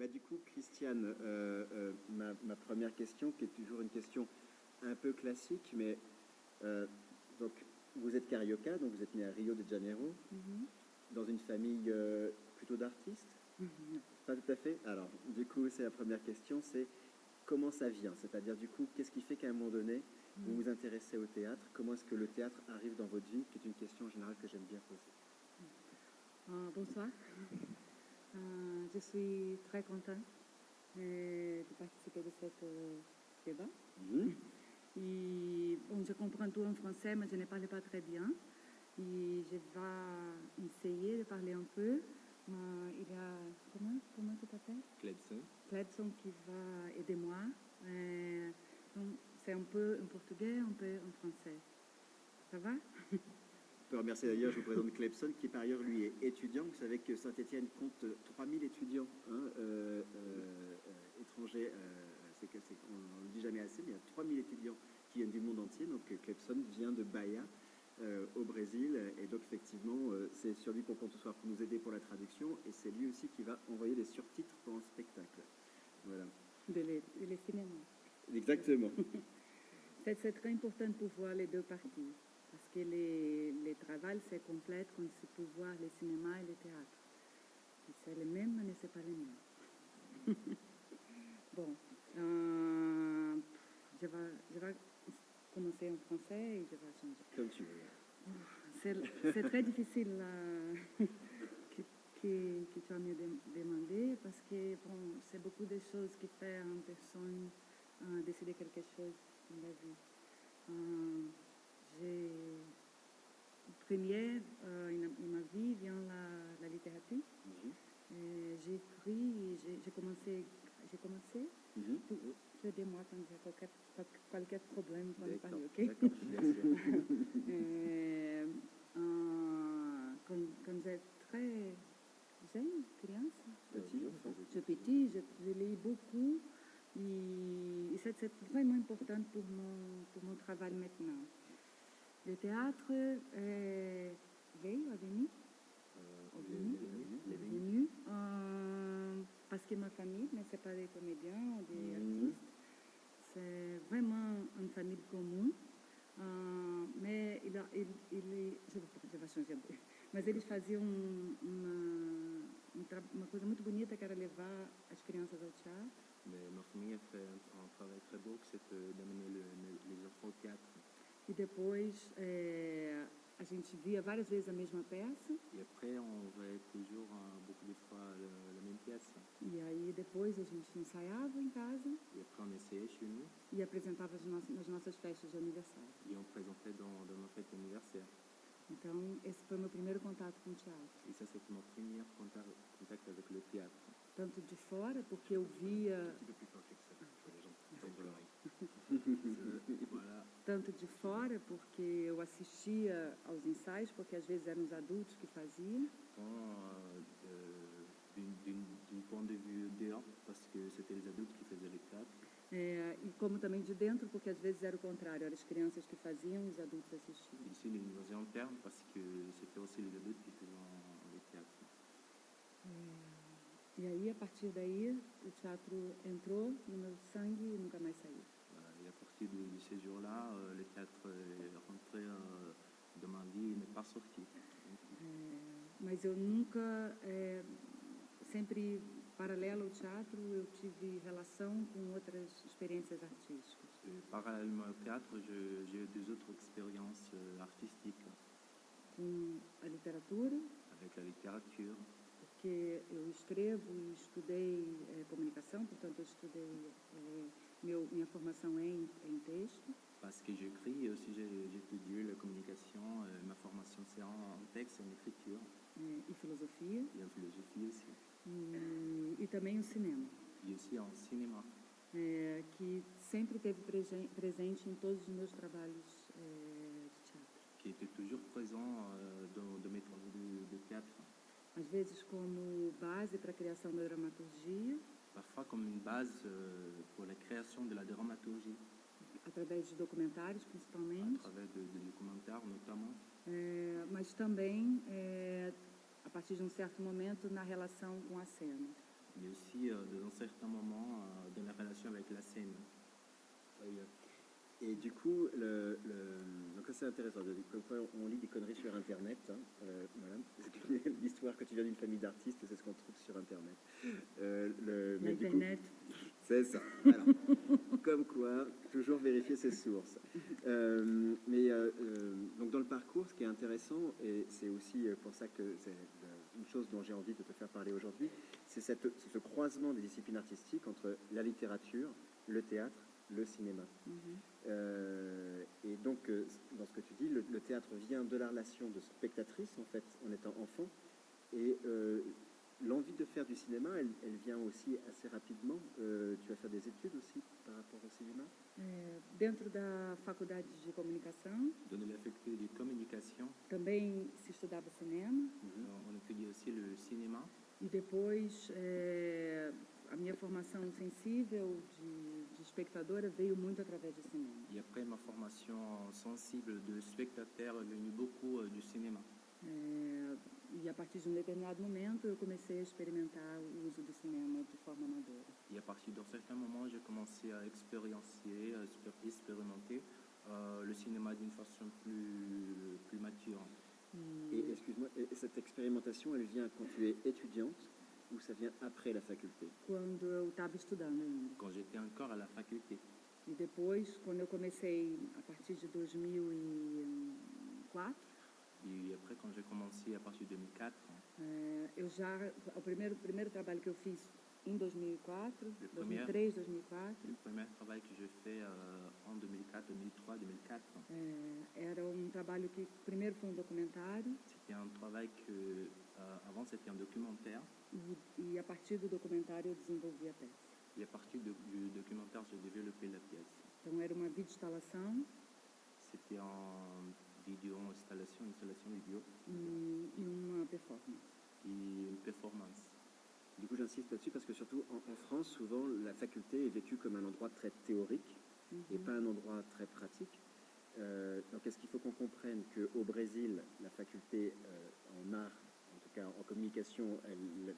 Du coup, Christiane, ma première question, qui est toujours une question un peu classique, mais donc vous êtes carioca, donc vous êtes né à Rio de Janeiro, dans une famille plutôt d'artistes. Pas tout à fait. Alors, du coup, c'est la première question, c'est comment ça vient? C'est-à-dire, du coup, qu'est-ce qui fait qu'à un moment donné, vous vous intéressez au théâtre? Comment est-ce que le théâtre arrive dans votre vie? Qui est une question en général que j'aime bien poser. Bonsoir. Je suis très contente de participer de ce débat. Et, bon, je comprends tout en français, mais je ne parle pas très bien. Et je vais essayer de parler un peu. Il y a... Comment tu t'appelles? Cledson. Cledson qui va aider moi. C'est un peu en portugais, un peu en français. Ça va? Je peux remercier d'ailleurs, je vous présente Clepson, qui par ailleurs lui est étudiant. Vous savez que Saint-Étienne compte 3000 étudiants étrangers. On ne le dit jamais assez, mais il y a 3000 étudiants qui viennent du monde entier. Donc Clepson vient de Bahia, au Brésil. Et donc effectivement, c'est sur lui qu'on compte ce soir pour nous aider pour la traduction. Et c'est lui aussi qui va envoyer les surtitres pour un spectacle. Voilà. De les cinémas. Exactement. C'est très important pour voir les deux parties. Parce que le travail, c'est complet quand c'est pour voir le cinéma et le théâtre. C'est le même, mais ce n'est pas le même. Bon, je vais commencer en français et je vais changer. Comme tu veux. C'est très difficile que tu vas me demander parce que bon, c'est beaucoup de choses qui font une personne décider quelque chose dans la vie. Premier, in ma vie, vient la littérature. J'ai écrit, j'ai commencé. Aidez-moi quand j'ai qualquer problème pour parler, ok? Quand j'étais très jeune, criança, petit, je lis beaucoup et c'est vraiment important pour mon travail maintenant. Le théâtre est venu parce que ma famille, mais ce n'est pas des comédiens ou des artistes, c'est vraiment une famille commune, mais je vais changer un peu. Mas eles faziam uma coisa muito bonita que era levar as crianças ao teatro. Mais ma famille a fait un travail très beau, c'est d'amener les enfants au théâtre. E depois a gente via várias vezes a mesma peça. Et après, on voyait toujours beaucoup de fois la même pièce. E aí depois a gente ensaiava em casa. Et après, on essayait chez nous. E apresentava nas nossas festas de aniversário. Et on présentait dans nos fêtes d'anniversaire. Então, esse foi meu primeiro contato com o teatro. Et ça, c'était mon premier contact avec le théâtre. Tanto de fora, porque eu via... Un petit peu plus fort que ça, pour les gens qui entendent l'oreille. Voilà. Tanto de fora, porque eu assistia aos ensaios, porque às vezes eram os adultos que faziam. D'un point de vue dehors, parce que c'était les adultes qui faisaient le théâtre. E como também de dentro, porque às vezes era o contrário, eram as crianças que faziam e os adultos assistiam. Ici, l'innovation interne, parce que c'était aussi les adultes qui faisaient le théâtre. E aí, a partir daí, o teatro entrou no meu sangue e nunca mais saiu. Et à partir de ces jours-là, le théâtre est rentré dans ma vie et n'est pas sorti. Mas eu nunca, sempre paralelo ao teatro, eu tive relação com outras experiências artísticas. Et parallèlement au théâtre, j'ai eu des autres expériences artistiques. Com a literatura. Avec la littérature. Porque eu escrevo e estudei comunicação, portanto eu estudei, minha formação é em texto. Parce que j'écris et aussi j'ai étudié la communication, ma formation c'est en texte, en écriture. E filosofia. Et en philosophie aussi. E também o cinema. E aussi en cinéma. Que sempre teve presente em todos os meus trabalhos de teatro. Qui était toujours présent dans mes travaux de théâtre. Às vezes como base para a criação da dramaturgia. Parfois comme une base pour la création de la dramaturgie. Através de documentários, principalmente. À travers de documentaires, notamment. Mas também, a partir de um certo momento, na relação com a cena. mais aussi dans certains moments dans la relation avec la scène. Très bien. Et du coup, donc ça c'est intéressant. Comme quoi on lit des conneries sur Internet. Hein, voilà. L'histoire que tu viens d'une famille d'artistes, c'est ce qu'on trouve sur Internet. Mais du coup, Internet. c'est ça. Alors, comme quoi, toujours vérifier ses sources. Donc dans le parcours, ce qui est intéressant, et c'est aussi pour ça que c'est une chose dont j'ai envie de te faire parler aujourd'hui, c'est ce croisement des disciplines artistiques entre la littérature, le théâtre, le cinéma. Et donc, dans ce que tu dis, le théâtre vient de la relation de spectatrice, en fait, en étant enfant, et l'envie de faire du cinéma, elle vient aussi assez rapidement. Tu vas faire des études aussi par rapport au cinéma? Dentro da faculdade de comunicação, Dans la faculté de communication, também se estudava cinema. on étudie aussi le cinéma. E depois, a minha formação sensível de espectadora veio muito através do cinema. Et après, ma formation sensible de spectateur est venue beaucoup du cinéma. E a partir de um determinado momento, eu comecei a experimentar o uso do cinema de forma amadora. Et à partir d'un certain moment, j'ai commencé à expérimenter le cinéma d'une façon plus mature. Et excuse-moi, cette expérimentation, elle vient quand tu es étudiante ou ça vient après la faculté? Quando eu estava estudando ainda. Quand j'étais encore à la faculté. E depois, quando eu comecei, a partir de 2004, Et après, quand j'ai commencé à partir de 2004, eu já, o primeiro trabalho que eu fiz em 2004, Le premier. 2003, 2004, le premier travail que j'ai fait en 2004, 2003, 2004, era um trabalho que primeiro foi um documentário c'était un travail que, avant c'était un documentaire, e a partir do documentário eu desenvolvi a peça. et à partir du documentaire, j'ai développé la pièce. Então era uma videoinstalação C'était en vidéo, installation vidéo e uma performance. et une performance. Du coup, j'insiste là-dessus parce que surtout en France, souvent, la faculté est vécue comme un endroit très théorique et pas un endroit très pratique. Donc, est-ce qu'il faut qu'on comprenne qu'au Brésil, la faculté en art, en tout cas en communication,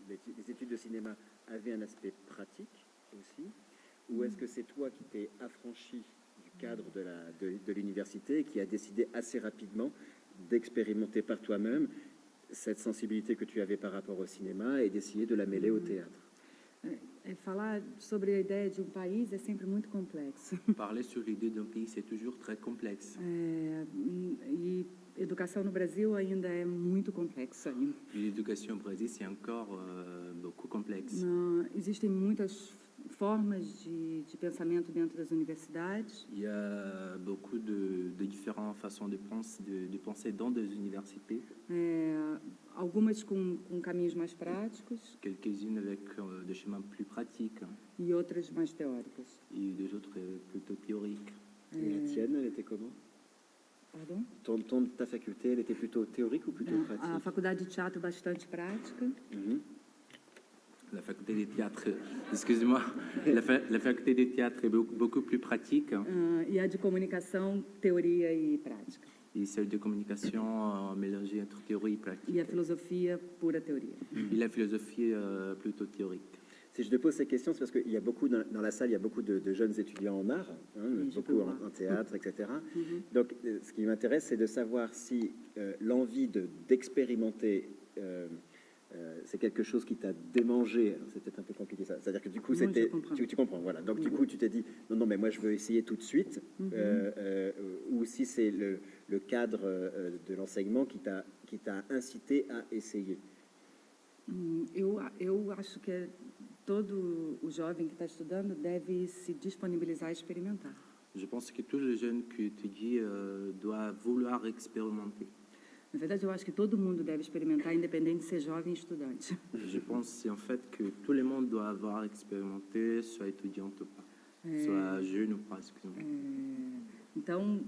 les études de cinéma avaient un aspect pratique aussi? Ou est-ce que c'est toi qui t'es affranchi du cadre de l'université et qui a décidé assez rapidement d'expérimenter par toi-même cette sensibilité que tu avais par rapport au cinéma et d'essayer de la mêler au théâtre? Falar sobre a ideia de um país é sempre muito complexo. Parler sur l'idée d'un pays, c'est toujours très complexe. E educação no Brasil ainda é muito complexo ainda. Et l'éducation au Brésil, c'est encore beaucoup complexe. Existem muitas formas de pensamento dentro das universidades. Il y a beaucoup de différentes façons de penser dans des universités, Algumas com caminhos mais práticos quelques-unes avec des chemins plus pratiques e outras mais teóricas. et des autres plutôt théoriques. Et la tienne, elle était comment? Pardon? Ta faculté, elle était plutôt théorique ou plutôt pratique? A faculdade de teatro bastante prática. La faculté des théâtres, excusez-moi, la faculté des théâtres est beaucoup plus pratique, E a de comunicação, teoria e prática. et celle de communication mélangée entre théorie et pratique. E a filosofia, pura teoria. Et la philosophie plutôt théorique. Si je te pose ces questions, c'est parce qu'il y a beaucoup, dans la salle, il y a beaucoup de jeunes étudiants en art, Oui, je peux beaucoup voir. en théâtre, etc. Donc, ce qui m'intéresse, c'est de savoir si l'envie d'expérimenter, c'est quelque chose qui t'a démangé. C'est peut-être un peu compliqué ça. C'est-à-dire que du coup, Non, c'était, je comprends. tu comprends, voilà. Donc, du coup, tu t'es dit, non, mais moi, je veux essayer tout de suite. Ou si c'est le cadre de l'enseignement qui t'a incité à essayer. Eu acho que todo o jovem que está estudando deve se disponibilizar a experimentar. Je pense que tous les jeunes qui étudient doivent vouloir expérimenter. Na verdade, eu acho que todo mundo deve experimentar, independente de ser jovem ou estudante. Je pense en fait que tout le monde doit avoir expérimenté, soit étudiante ou pas, soit jeune ou pas, excusez-moi. Então,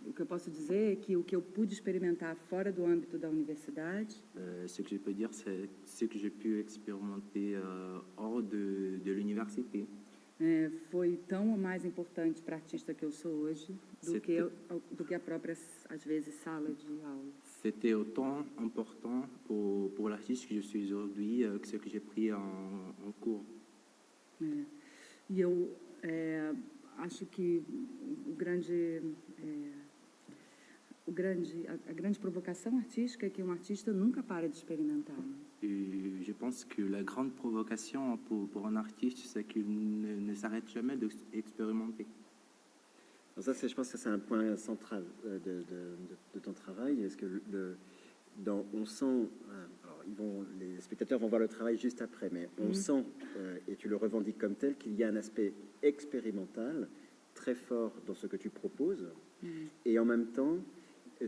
o que eu posso dizer é que o que eu pude experimentar fora do âmbito da universidade, Ce que je peux dire, c'est ce que j'ai pu expérimenter hors de l'université. foi tão ou mais importante para a artista que eu sou hoje do que a própria, às vezes, sala de aula. C'était autant important pour l'artiste que je suis aujourd'hui que ce que j'ai pris en cours. E eu acho que a grande provocação artística é que um artista nunca para de experimentar. Né? Et je pense que la grande provocation pour un artiste, c'est qu'il ne s'arrête jamais d'expérimenter. Alors ça, je pense que c'est un point central de ton travail. Est-ce que on sent, alors les spectateurs vont voir le travail juste après, mais on sent, et tu le revendiques comme tel, qu'il y a un aspect expérimental très fort dans ce que tu proposes. Et en même temps,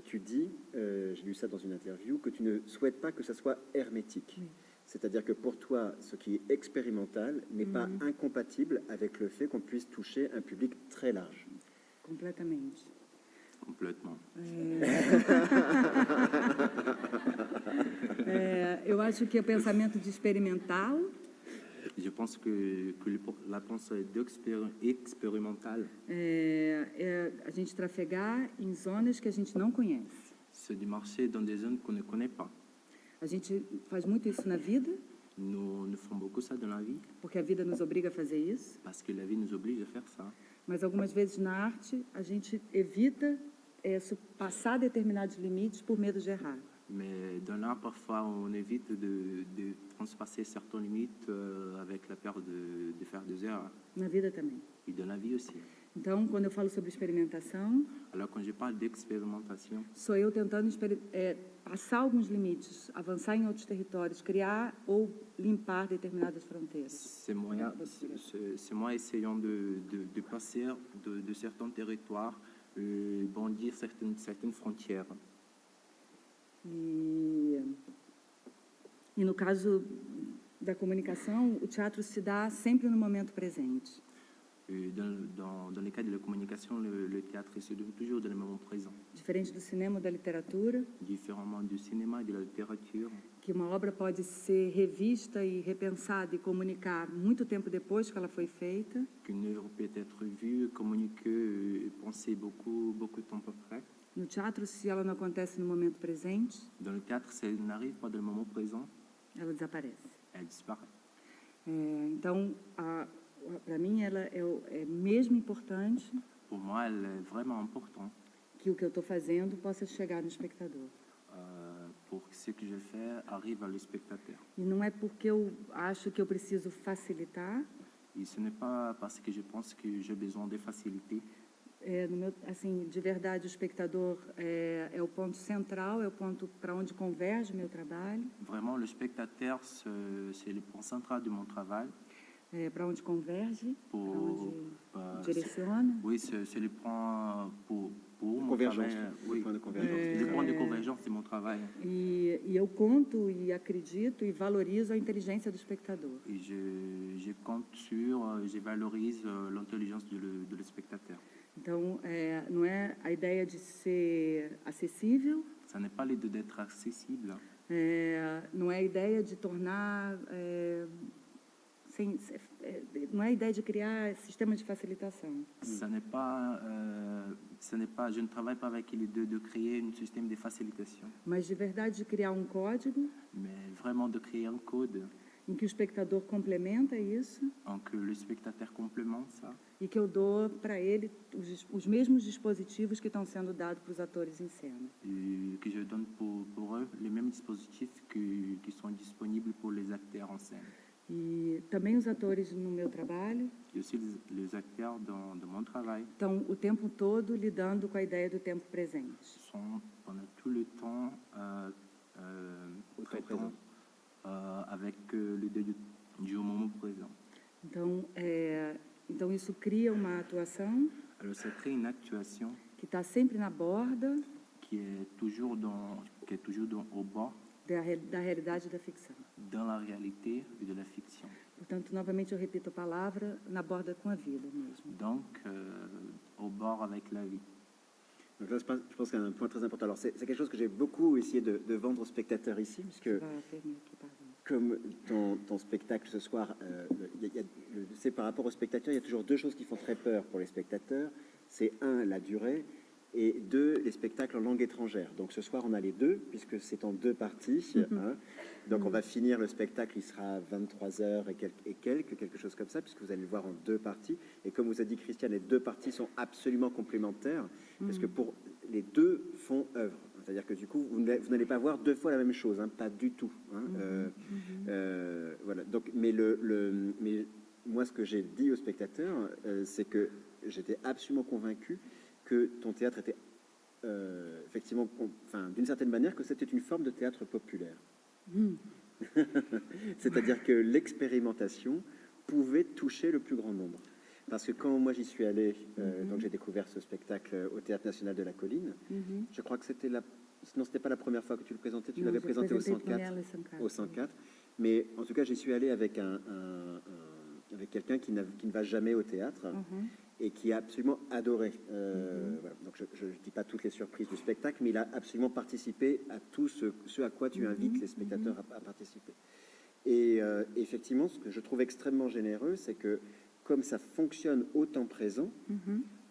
tu dis, j'ai lu ça dans une interview, que tu ne souhaites pas que ça soit hermétique. C'est-à-dire que pour toi, ce qui est expérimental n'est pas incompatible avec le fait qu'on puisse toucher un public très large. Completamente. Complètement. Eu acho que o pensamento de experimental Je pense que la pensée expérimentale, a gente trafegar em zonas que a gente não conhece. c'est de marcher dans des zones qu'on ne connaît pas. A gente faz muito isso na vida, Nous faisons beaucoup ça dans la vie, porque a vida nos obriga a fazer isso. parce que la vie nous oblige à faire ça. Mas algumas vezes na arte a gente evita passar determinados limites por medo de errar. Mais dans l'art, parfois, on évite de transpasser certaines limites avec la peur de faire des erreurs. Na vida também. Et dans la vie aussi. Então, quando eu falo sobre experimentação, Alors, quand je parle d'expérimentation, sou eu tentando passar alguns limites, avançar em outros territórios, criar ou limpar determinadas fronteiras. c'est moi essayant de passer de certains territoires, bondir certaines frontières. E no caso da comunicação, o teatro se dá sempre no momento presente. Dans les cas de la communication, le théâtre se donne toujours dans le moment présent. Diferente do cinema ou da literatura, Différemment du cinéma et de la littérature, que uma obra pode ser revista e repensada e comunicar muito tempo depois que ela foi feita. qu'une œuvre peut être vue, communiquée et pensée beaucoup de temps après. No teatro, se ela não acontece no momento presente, Dans le théâtre, ça n'arrive pas dans le moment présent, ela desaparece. elle disparaît. Então, para mim, ela é mesmo importante Pour moi, elle est vraiment importante que o que eu estou fazendo possa chegar no espectador. pour que ce que je fais arrive à le spectateur. E não é porque eu acho que eu preciso facilitar. Et ce n'est pas parce que je pense que j'ai besoin de facilité. Assim, de verdade, o espectador é o ponto central, é o ponto para onde converge o meu trabalho. Vraiment, le spectateur, c'est le point central de mon travail. Para onde converge, para onde direciona. Oui, c'est le point pour mon Convergence, travail. le Oui, point de convergence. le point de convergence de mon travail. E eu conto e acredito e valorizo a inteligência do espectador. Et je compte sur, je valorise l'intelligence de le spectateur. Então, não é a ideia de ser acessível, Ça n'est pas l'idée d'être accessible. não é a ideia de tornar... não é a ideia de criar sistemas de facilitação. Ce n'est pas, je ne travaille pas avec l'idée de créer un système de facilitation, Mas de verdade de criar um código mais vraiment de créer un code em que o espectador complementa isso en que le spectateur complémente ça e que eu dou para ele os mesmos dispositivos que estão sendo dados para os atores em cena. et que je donne pour eux les mêmes dispositifs qui sont disponibles pour les acteurs en scène. E também os atores no meu trabalho Et aussi les acteurs dans mon travail estão o tempo todo lidando com a ideia do tempo presente. sont pendant tout le temps présent. Avec l'idée du moment présent. Então isso cria uma atuação Alors ça crée une actuation que está sempre na borda qui est toujours au bord da realidade da ficção. dans la réalité et de la fiction. Portanto, novamente eu repito a palavra, na borda com a vida mesmo. Donc, au bord avec la vie. Donc là, je pense qu'il y a un point très important. Alors, c'est quelque chose que j'ai beaucoup essayé de vendre aux spectateurs ici, puisque Vai, Fernando, aqui, pardon. comme ton spectacle ce soir, c'est par rapport aux spectateurs, il y a toujours deux choses qui font très peur pour les spectateurs. C'est un, la durée, et deux, les spectacles en langue étrangère. Donc ce soir, on a les deux, puisque c'est en deux parties. Hein. Donc on va finir le spectacle, il sera 23h et quelque chose comme ça, puisque vous allez le voir en deux parties. Et comme vous a dit Christiane, les deux parties sont absolument complémentaires, parce que pour les deux font œuvre. C'est-à-dire que du coup, vous n'allez pas voir deux fois la même chose, hein, pas du tout. Hein. Voilà. Donc, mais moi, ce que j'ai dit aux spectateurs, c'est que j'étais absolument convaincu que ton théâtre était effectivement, enfin, d'une certaine manière, que c'était une forme de théâtre populaire. C'est-à-dire que l'expérimentation pouvait toucher le plus grand nombre. Parce que quand moi j'y suis allé, donc j'ai découvert ce spectacle au Théâtre National de la Colline. Je crois que c'était non, c'était pas la première fois que tu le présentais, tu l'avais présenté au 104. Au 104. Mais en tout cas, j'y suis allé avec avec quelqu'un qui ne va jamais au théâtre et qui a absolument adoré. Voilà. Donc je ne dis pas toutes les surprises du spectacle, mais il a absolument participé à tout ce à quoi tu invites les spectateurs à participer. Et effectivement, ce que je trouve extrêmement généreux, c'est que comme ça fonctionne au temps présent,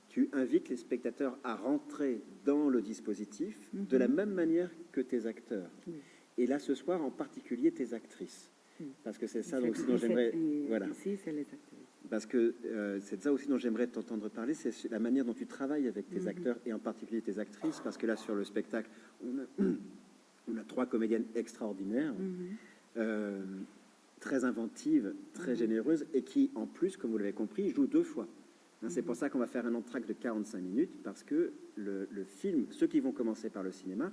tu invites les spectateurs à rentrer dans le dispositif de la même manière que tes acteurs. Et là, ce soir, en particulier, tes actrices. Parce que c'est ça aussi dont j'aimerais... Voilà. Ici, c'est les actrices. Parce que c'est de ça aussi dont j'aimerais t'entendre parler, c'est la manière dont tu travailles avec tes acteurs, et en particulier tes actrices, parce que là, sur le spectacle, on a 3 comédiennes extraordinaires, très inventives, très généreuses, et qui, en plus, comme vous l'avez compris, jouent 2 fois. Hein, c'est pour ça qu'on va faire un entracte de 45 minutes, parce que le film, ceux qui vont commencer par le cinéma,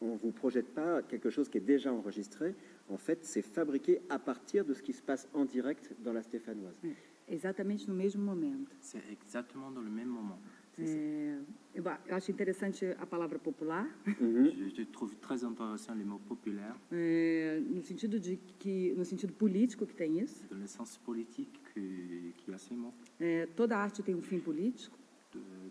on ne vous projette pas quelque chose qui est déjà enregistré. En fait, c'est fabriqué à partir de ce qui se passe en direct dans la Stéphanoise. Exatamente no mesmo momento. C'est exactement dans le même moment. Eu acho interessante a palavra popular, Je trouve très intéressant les mots populaires, no sentido político que tem isso. dans le sens politique qui a ces mots. Toda arte tem um fim político,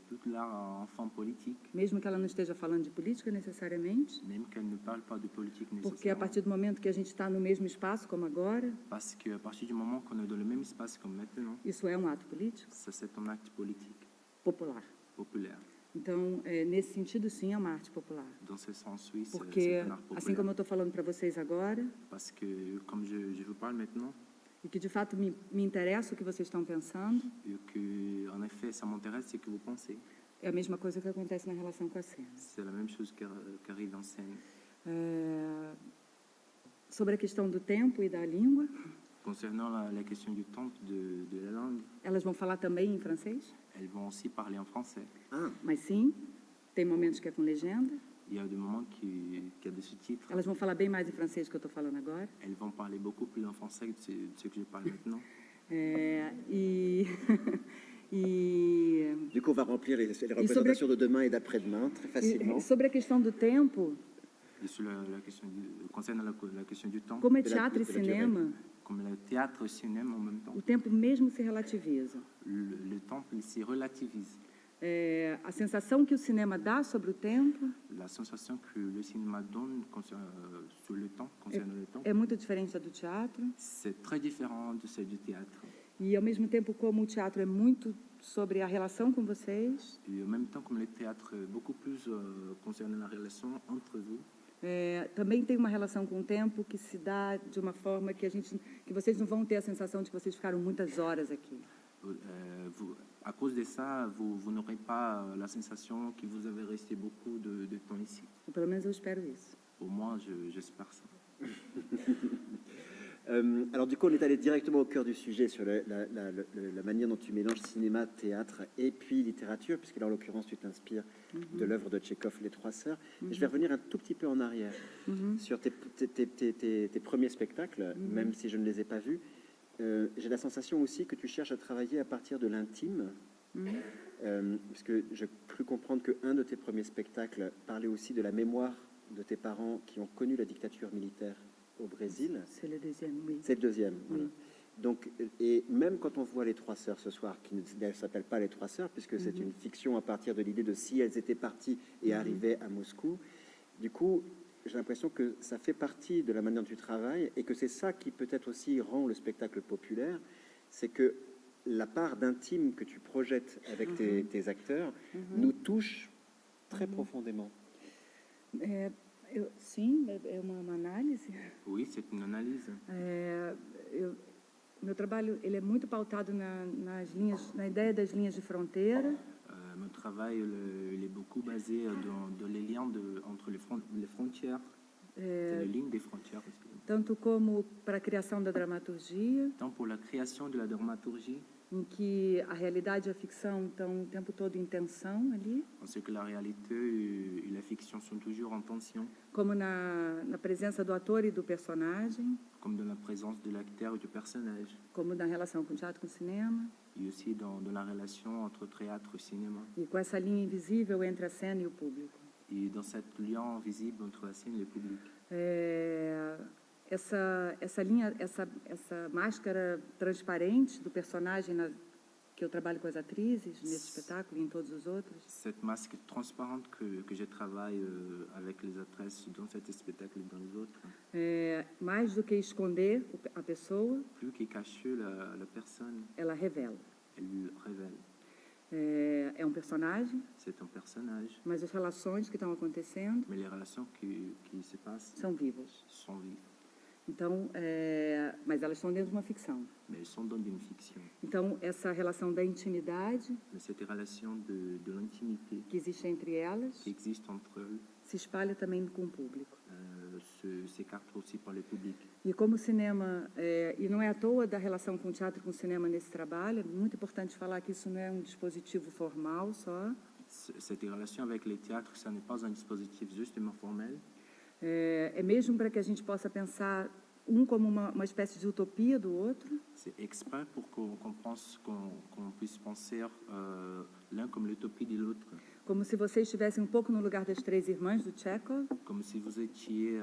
Toute l'art a un fond politique, mesmo que ela não esteja falando de política necessariamente, même qu'elle ne parle pas de politique porque a nécessairement. partir do momento que a gente está no mesmo espaço como agora, Parce qu'à partir du moment qu'on est dans le même espace comme maintenant, isso é um ato político ça c'est un acte politique, popular. populaire. Então, nesse sentido, sim, é uma arte popular. Dans ce sens, oui, c'est Porque, un art populaire. assim como eu estou falando para vocês agora, Parce que, comme je vous parle maintenant, e que de fato me interessa o que vocês estão pensando, et que, en effet, ça m'intéresse ce que vous pensez. é a mesma coisa que acontece na relação com a cena. C'est la même chose qui arrive en scène. Sobre a questão do tempo e da língua, Concernant la question du temps de la langue, elas vão falar também em francês, elles vont aussi parler en français. Ah, mas sim, tem momentos que é com legenda. Il y a des moments qu'il y a des sous-titres. Elas vão falar bem mais em francês do que eu estou falando agora. Elles vont parler beaucoup plus en français que de ce que je parle maintenant. du coup, on va remplir les représentations de demain et d'après-demain très facilement. Sobre a questão do tempo, Et sur la question concernant la question du temps, como é De la- teatro e de la durée. cinema, comme le théâtre et le cinéma en même temps, o tempo mesmo se relativiza. le temps il se relativise. A sensação que o cinema dá sobre o tempo La sensation que le cinéma donne sur le temps, concernant le temps, é muito diferente da do teatro. c'est très différent de celle du théâtre. E, ao mesmo tempo, como o teatro é muito sobre a relação com vocês, Et en même temps, comme le théâtre est beaucoup plus concernant la relation entre vous, também tem uma relação com o tempo que se dá de uma forma que vocês não vão ter a sensação de que vocês ficaram muitas horas aqui. à cause de ça, vous n'aurez pas la sensation que vous avez resté beaucoup de temps ici. Ou pelo menos eu espero isso. Au moins, j'espère ça. Alors du coup, on est allé directement au cœur du sujet sur la manière dont tu mélanges cinéma, théâtre et puis littérature, puisque là, en l'occurrence, tu t'inspires de l'œuvre de Tchekhov, Les Trois Sœurs. Et je vais revenir un tout petit peu en arrière sur tes premiers spectacles, même si je ne les ai pas vus. J'ai la sensation aussi que tu cherches à travailler à partir de l'intime, parce que j'ai cru comprendre qu'un de tes premiers spectacles parlait aussi de la mémoire de tes parents qui ont connu la dictature militaire au Brésil. C'est le deuxième, oui. C'est le deuxième. Voilà. Donc, et même quand on voit Les Trois Sœurs ce soir, qui ne s'appelle pas Les Trois Sœurs, puisque c'est une fiction à partir de l'idée de si elles étaient parties et arrivaient à Moscou, du coup, j'ai l'impression que ça fait partie de la manière dont tu travailles et que c'est ça qui peut-être aussi rend le spectacle populaire, c'est que la part d'intime que tu projettes avec tes acteurs nous touche très profondément. Sim, é uma análise. Oui, c'est une analyse. Meu trabalho ele é muito pautado na ideia das linhas de fronteira. Mon travail il est beaucoup basé dans les liens entre les frontières, les lignes des frontières aussi. Tanto como para a criação da dramaturgia, Tant pour la création de la dramaturgie, em que a realidade e a ficção estão o tempo todo em tensão ali, en ce que la réalité et la fiction sont toujours en tension, como na presença do ator e do personagem, comme dans la présence de l'acteur et du personnage, como na relação com o teatro, com o cinema, et aussi dans la relation entre théâtre et cinéma, e com essa linha invisível entre a cena e o público. et dans cette lien visible entre la scène et le public. Essa linha, essa máscara transparente do personagem que eu trabalho com as atrizes nesse espetáculo e em todos os outros. Cette masque transparente que je travaille avec les actrices dans cet spectacle et dans les autres, Mais do que esconder a pessoa, plus que cacher la personne, ela revela. elle révèle. É um personagem, C'est un personnage, mas as relações que estão acontecendo mais les relations qui se passent são vivas. sont vives, Então, mas elas estão dentro de uma ficção. mais elles sont dans une fiction. Então, essa relação da intimidade Mais cette relation de l'intimité que existe entre elas qui existe entre elles se espalha também com o público. s'écarte aussi par le public. E como o cinema, e não é à toa da relação com o teatro e com o cinema nesse trabalho, é muito importante falar que isso não é um dispositivo formal só, Cette relation avec les théâtres, ça n'est pas un dispositif justement formel, é mesmo para que a gente possa pensar um como uma espécie de utopia do outro, c'est exprès pour qu'on puisse penser l'un comme l'utopie de l'autre, como se você estivesse um pouco no lugar das três irmãs do Chekhov, comme si vous étiez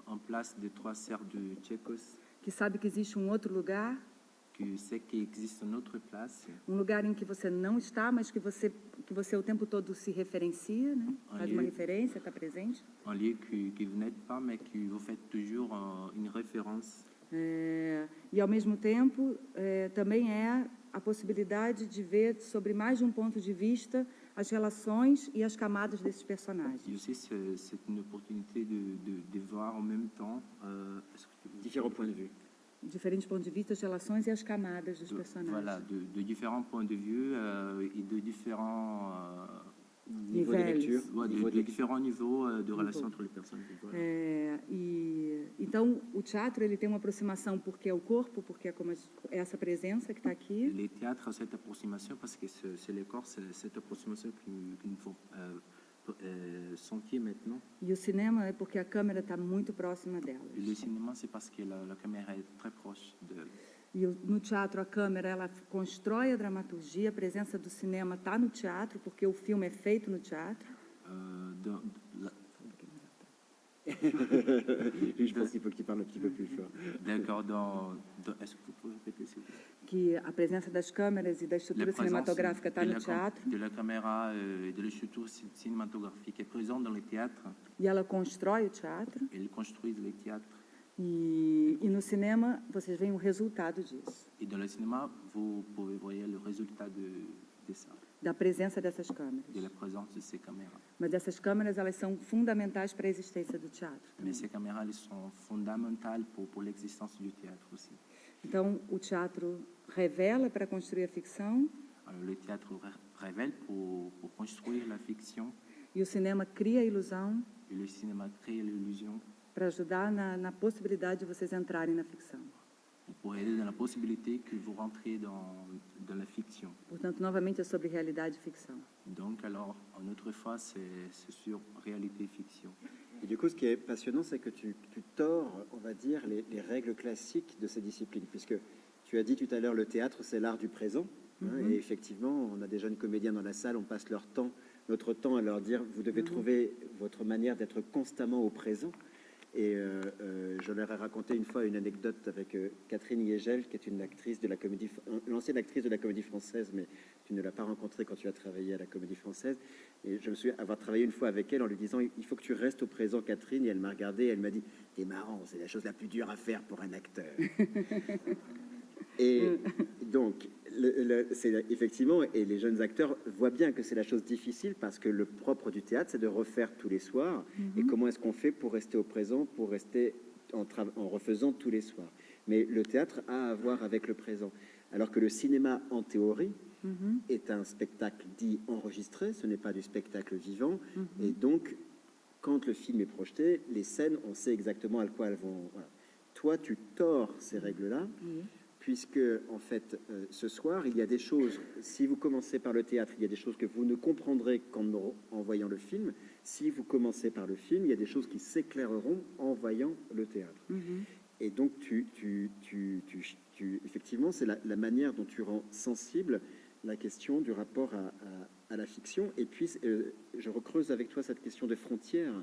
en place des trois sœurs de Tchékos, que sabe que existe um outro lugar, qui sait qu'il existe une autre place, um lugar em que você não está, mas que você o tempo todo se referencia, né? Faz uma referência, está presente. un lieu que vous n'êtes pas, mais que vous faites toujours une référence. E, ao mesmo tempo, também é a possibilidade de ver sobre mais de um ponto de vista as relações e as camadas desses personagens. Et aussi, c'est une opportunité de voir en même temps Différents points de vue. Diferentes pontos de vista, as relações e as camadas dos personagens. voilà, de différents points de vue et de différents Niveau de lecture. de différents niveaux de relation entre les personnes. Voilà. Então, o teatro ele tem uma aproximação porque é o corpo, porque é como essa presença que está aqui. Les théâtres ont cette approximation parce que c'est le corps, c'est cette approximation qu'il nous faut sentir maintenant. E o cinema é porque a câmera está muito próxima delas. Et le cinéma, c'est parce que la caméra est très proche d'elle. E no teatro a câmera ela constrói a dramaturgia, a presença do cinema está no teatro porque o filme é feito no teatro. Je pense qu'il faut que tu parles un petit peu plus fort. D'accord, est-ce que vous pouvez répéter s'il vous plaît? Que a presença das câmeras e da estrutura cinematográfica está no teatro. De la caméra et de l'écriture cinématographique est présente dans les théâtres. E ela constrói o teatro. Ils construisent les théâtres. E no cinema vocês veem o resultado disso. Et dans le cinéma, vous pouvez voir le résultat de ça, Da presença dessas câmeras. de la présence de ces caméras. Mas essas câmeras elas são fundamentais para a existência do teatro. Mais ces caméras, elles sont fondamentales pour l'existence du théâtre aussi. Então, o teatro revela para construir a ficção. Alors, le théâtre révèle pour construire la fiction, E o cinema cria a ilusão et le cinéma crée l'illusion para ajudar na possibilidade de vocês entrarem na ficção. pour aider dans la possibilité que vous rentriez dans la fiction. Portanto, novamente é sobre realidade e ficção. Donc, alors, une autre fois, c'est sur réalité et fiction. Et du coup, ce qui est passionnant, c'est que tu tords, on va dire, les règles classiques de ces disciplines, puisque tu as dit tout à l'heure, le théâtre, c'est l'art du présent. Et effectivement, on a des jeunes comédiens dans la salle, on passe notre temps à leur dire, vous devez trouver votre manière d'être constamment au présent. Et je leur ai raconté une fois une anecdote avec Catherine Yegel, qui est une actrice de la comédie, l'ancienne actrice de la Comédie Française, mais tu ne l'as pas rencontrée quand tu as travaillé à la Comédie Française. Et je me souviens avoir travaillé une fois avec elle en lui disant « Il faut que tu restes au présent, Catherine ». Et elle m'a regardé, elle m'a dit « T'es marrant, c'est la chose la plus dure à faire pour un acteur ». Et donc, c'est effectivement, et les jeunes acteurs voient bien que c'est la chose difficile parce que le propre du théâtre, c'est de refaire tous les soirs. Et comment est-ce qu'on fait pour rester au présent, pour rester en refaisant tous les soirs? Mais le théâtre a à voir avec le présent. Alors que le cinéma, en théorie, est un spectacle dit enregistré, ce n'est pas du spectacle vivant. Et donc, quand le film est projeté, les scènes, on sait exactement à quoi elles vont. Voilà. Toi, tu tords ces règles-là. Puisque, en fait, ce soir, il y a des choses, si vous commencez par le théâtre, il y a des choses que vous ne comprendrez qu'en voyant le film. Si vous commencez par le film, il y a des choses qui s'éclaireront en voyant le théâtre. Et donc, effectivement, c'est la manière dont tu rends sensible la question du rapport à la fiction. Et puis, je recreuse avec toi cette question de frontières,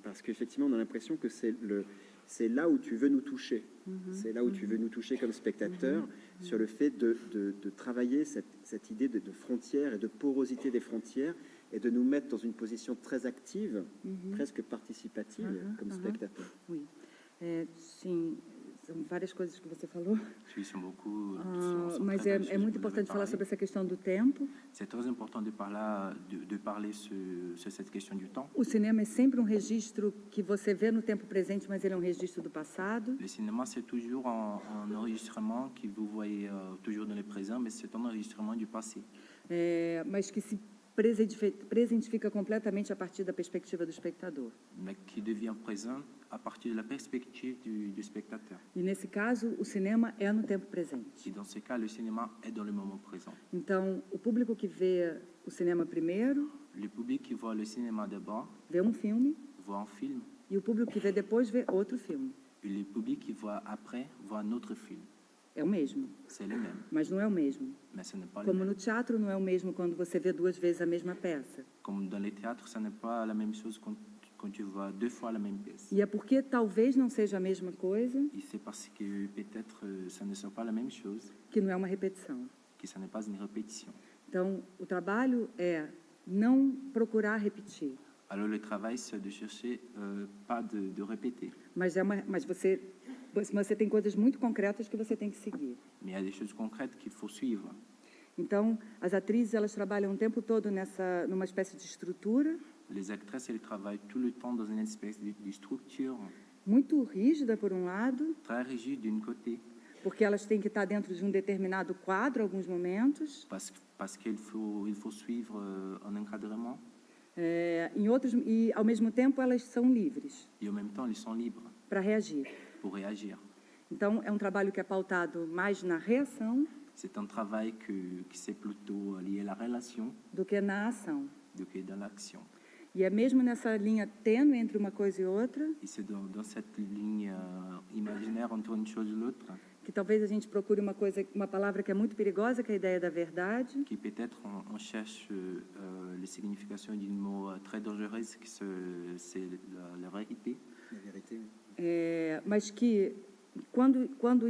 parce qu'effectivement, on a l'impression que c'est là où tu veux nous toucher. C'est là où tu veux nous toucher comme spectateurs, sur le fait de travailler cette idée de frontières et de porosité des frontières et de nous mettre dans une position très active, presque participative, comme spectateur. Oui. Sim, são várias coisas que você falou. Oui, são beaucoup, Mas é muito importante falar sobre essa questão do tempo. C'est très important de parler sur cette question du temps. O cinema é sempre um registro que você vê no tempo presente, mas ele é um registro do passado. Le cinéma, c'est toujours un enregistrement que vous voyez toujours dans le présent, mais c'est un enregistrement du passé. Mas que se presentifica completamente a partir da perspectiva do espectador. Mais qui devient présent à partir de la perspective du spectateur. E nesse caso, o cinema é no tempo presente. Et dans ce cas, le cinéma est dans le moment présent. Então, o público que vê o cinema primeiro, Le public qui voit le cinéma d'abord vê um filme, voit un film, e o público que vê depois vê outro filme. et le public qui voit après voit un autre film. É o mesmo, C'est le même, mas não é o mesmo. mais ce n'est pas le Como même. no teatro não é o mesmo quando você vê duas vezes a mesma peça. Comme dans les théâtres, ce n'est pas la même chose quand tu vois deux fois la même pièce. E é porque talvez não seja a mesma coisa Et c'est parce que peut-être ça ne sera pas la même chose, que não é uma repetição. que ça n'est pas une répétition. Então, o trabalho é não procurar repetir, Alors le travail, c'est de chercher pas de répéter, mas você tem coisas muito concretas que você tem que seguir. mais il y a des choses concrètes qu'il faut suivre. Então, as atrizes, elas trabalham o tempo todo numa espécie de estrutura Les actrices, elles travaillent tout le temps dans une espèce de structure muito rígida, por um lado, très rigide d'un côté, porque elas têm que estar dentro de um determinado quadro, alguns momentos. parce qu'il faut suivre un encadrement, E, ao mesmo tempo, elas são livres et en même temps, ils sont libres para reagir. pour réagir. Então, é um trabalho que é pautado mais na reação C'est un travail qui c'est plutôt lié à la relation do que na ação. do que dans l'action. E é mesmo nessa linha tênue entre uma coisa e outra Et c'est dans cette ligne imaginaire entre une chose et l'autre que talvez a gente procure uma palavra que é muito perigosa, que é a ideia da verdade, qui peut-être on cherche les significations d'une mot très dangereuse, c'est la vérité. La vérité, oui. mas que quando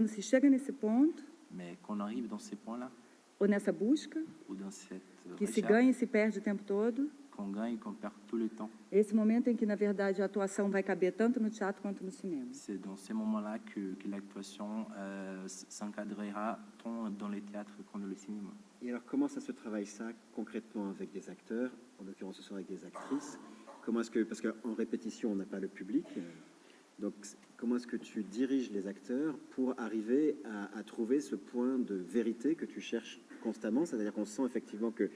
se chega nesse ponto, Mais qu'on arrive dans ces points-là, ou nessa busca, ou dans cette que se recherche, ganha e se perde o tempo todo, qu'on gagne et qu'on perd tout le temps, esse momento em que, na verdade, a atuação vai caber tanto no teatro quanto no cinema. c'est dans ces moments-là que l'actuation s'encadrera tant dans les théâtres qu'en dans le cinéma. Et alors, comment ça se travaille ça concrètement avec des acteurs, en l'occurrence ce soir avec des actrices? Comment est-ce que, parce qu'en répétition, on n'a pas le public, donc comment est-ce que tu diriges les acteurs pour arriver à trouver ce point de vérité que tu cherches constamment? C'est-à-dire qu'on sent effectivement que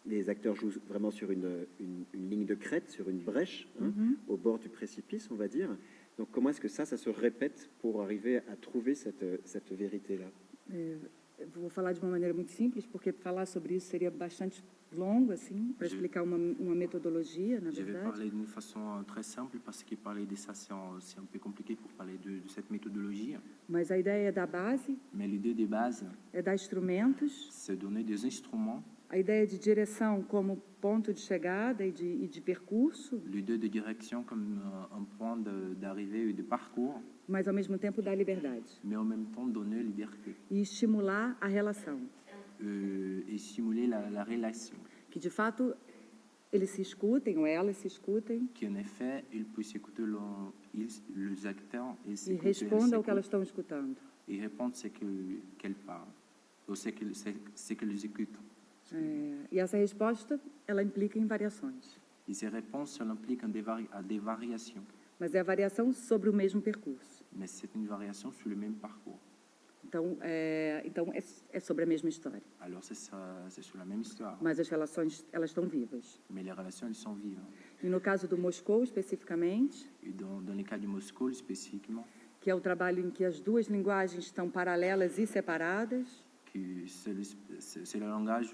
les acteurs jouent vraiment sur une ligne de crête, sur une brèche, hein, au bord du précipice, on va dire. Donc comment est-ce que ça se répète pour arriver à trouver cette vérité-là? Eu vou falar de uma maneira muito simples, porque falar sobre isso seria bastante longo, assim, para explicar uma metodologia, na Je vais verdade. parler d'une façon très simple parce que parler de ça, c'est un peu compliqué pour parler de cette méthodologie. Mas a ideia da base Mais l'idée de base, é dar instrumentos c'est donner des instruments a ideia de direção como ponto de chegada e de percurso, l'idée de direction comme un point d'arrivée et de parcours, mas ao mesmo tempo dar liberdade mais en même temps donner liberté e estimular a relação, et stimuler la relation, que de fato eles se escutem ou elas se escutem qu'en effet, ils puissent écouter les acteurs et e s'écouter, respondam ao que elas estão escutando. et répondre ce qu'elles parlent, ou ce qu'elles écoutent. E essa resposta, ela implica em variações, Et ces réponses, elles impliquent des variations, mas é a variação sobre o mesmo percurso. mais c'est une variation sur le même parcours. Então, é sobre a mesma história, Alors c'est sur la même histoire, mas as relações, elas estão vivas. mais les relations, elles sont vives. E no caso do Moscou, especificamente, Et dans le cas du Moscou spécifiquement, que é o trabalho em que as duas linguagens estão paralelas e separadas, que c'est le langage,